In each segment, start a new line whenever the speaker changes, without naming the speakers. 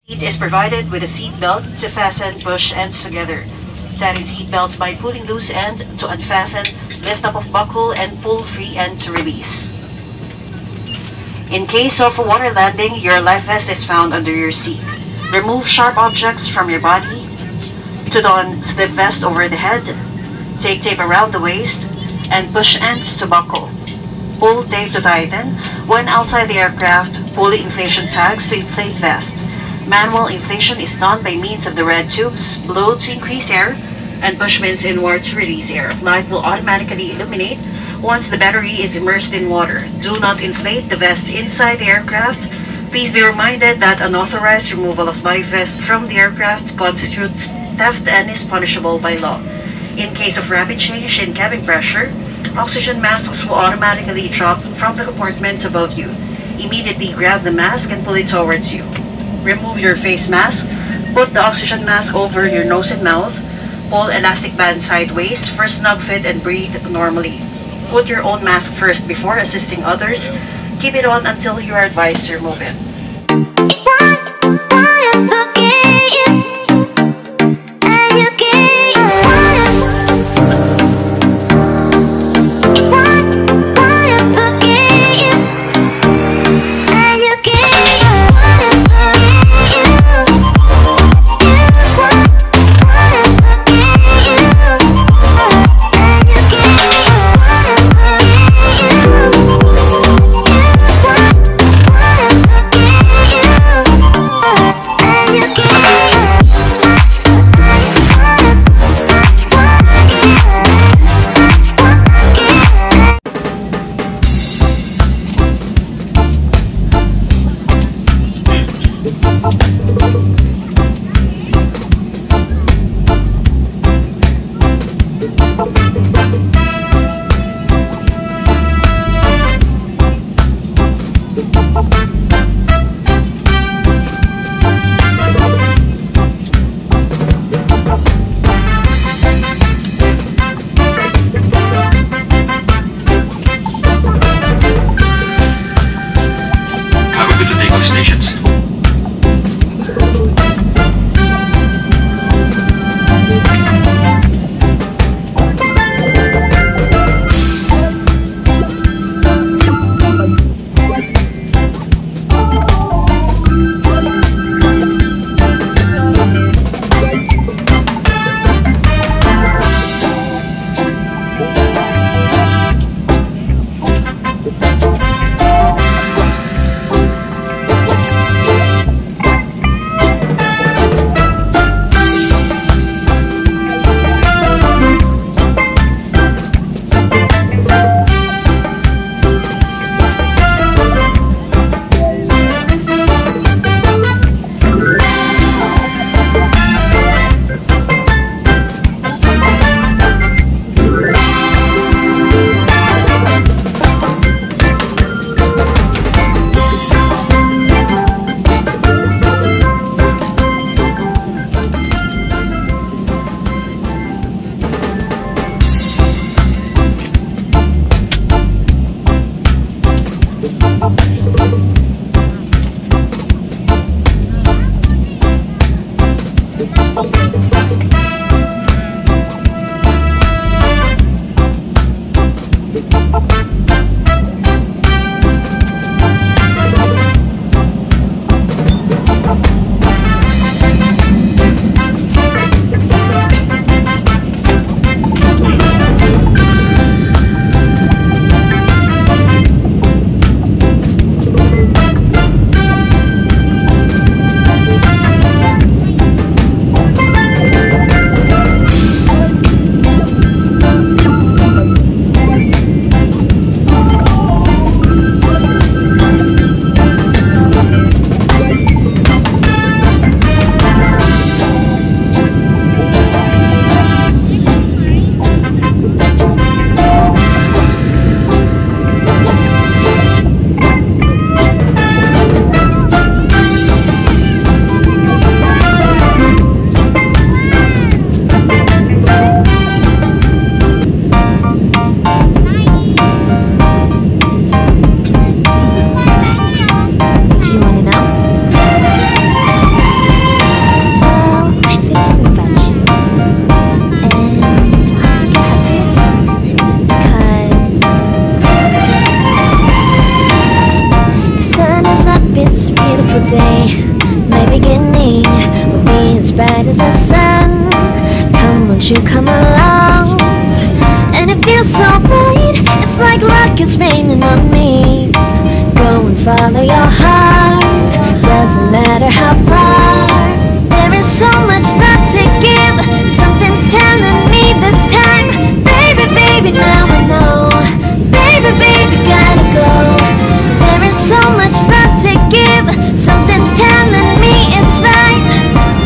Seat is provided with a seat belt to fasten push ends together. Setting seat belts by pulling loose end to unfasten, lift up of buckle and pull free end to release. In case of a water landing, your life vest is found under your seat. Remove sharp objects from your body. To don slip vest over the head. Take tape around the waist and push ends to buckle. Pull tape to tighten. When outside the aircraft, pull the inflation tags to inflate vest. Manual inflation is done by means of the red tubes. Blow to increase air and push pins inward to release air. Light will automatically illuminate once the battery is immersed in water. Do not inflate the vest inside the aircraft. Please be reminded that unauthorized removal of life vest from the aircraft constitutes theft and is punishable by law. In case of rapid change in cabin pressure, oxygen masks will automatically drop from the compartments above you. Immediately grab the mask and pull it towards you. Remove your face mask. Put the oxygen mask over your nose and mouth. Pull elastic band sideways for snug fit and breathe normally. Put your own mask first before assisting others. Keep it on until you are advised to remove it.
Stations. beginning will be as bright as the sun. Come, won't you come along? And it feels so bright, it's like luck is raining on me. Go and follow your heart, doesn't matter how far. There is so much love to give, something's telling me this time. Baby, baby, now I know. Baby, baby, gotta go. There is so much love to give, something's telling me it's right.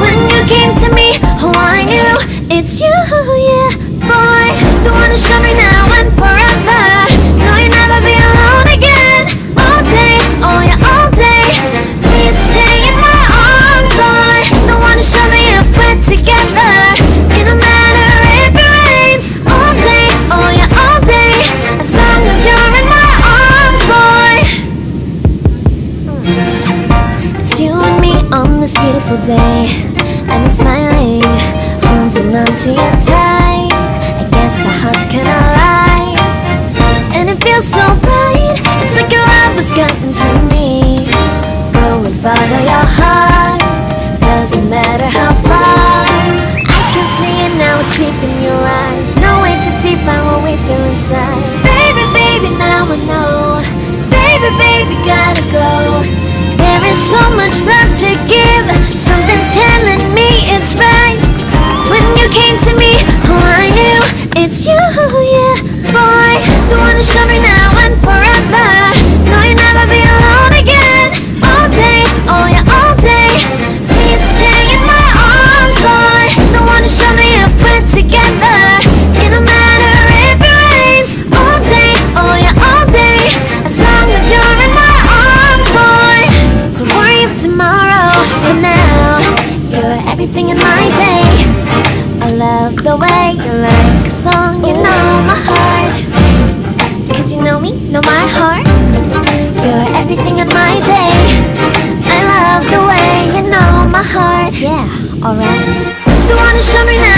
When you came to me, oh I knew it's you, yeah, boy. The one who showed me now and forever. No, you'll never be alone again. All day, oh yeah, all day. Please stay in my arms, boy. The one who showed me if we're together. It don't matter if it rains. All day, oh yeah, all day. As long as you're in my arms, boy. It's you and me on this beautiful day, and it's smiling, holding on to you tight. I guess our hearts cannot lie, and it feels so bright. It's like your love has gotten to me. Go and follow your heart, doesn't matter how far. I can see it now, it's deep in your eyes. No way to define what we feel inside. Baby, baby, now I know. Baby, baby, gotta go. There is so much love to give, something's telling me it's right. When you came to me, oh I knew it's you, yeah, boy. The one who showed me now and forever. No, you'll never be alone again. All day, oh yeah, all day. Please stay in my arms, boy. The one who showed me if we're together. It don't matter if it rains. All day, oh yeah, all day. As long as you're in my arms, boy. Don't worry of tomorrow, for now you're everything in my day. I love the way you like a song, you know my heart. Cause you know me, know my heart. You're everything in my day. I love the way you know my heart. Yeah, alright. The one who showed me now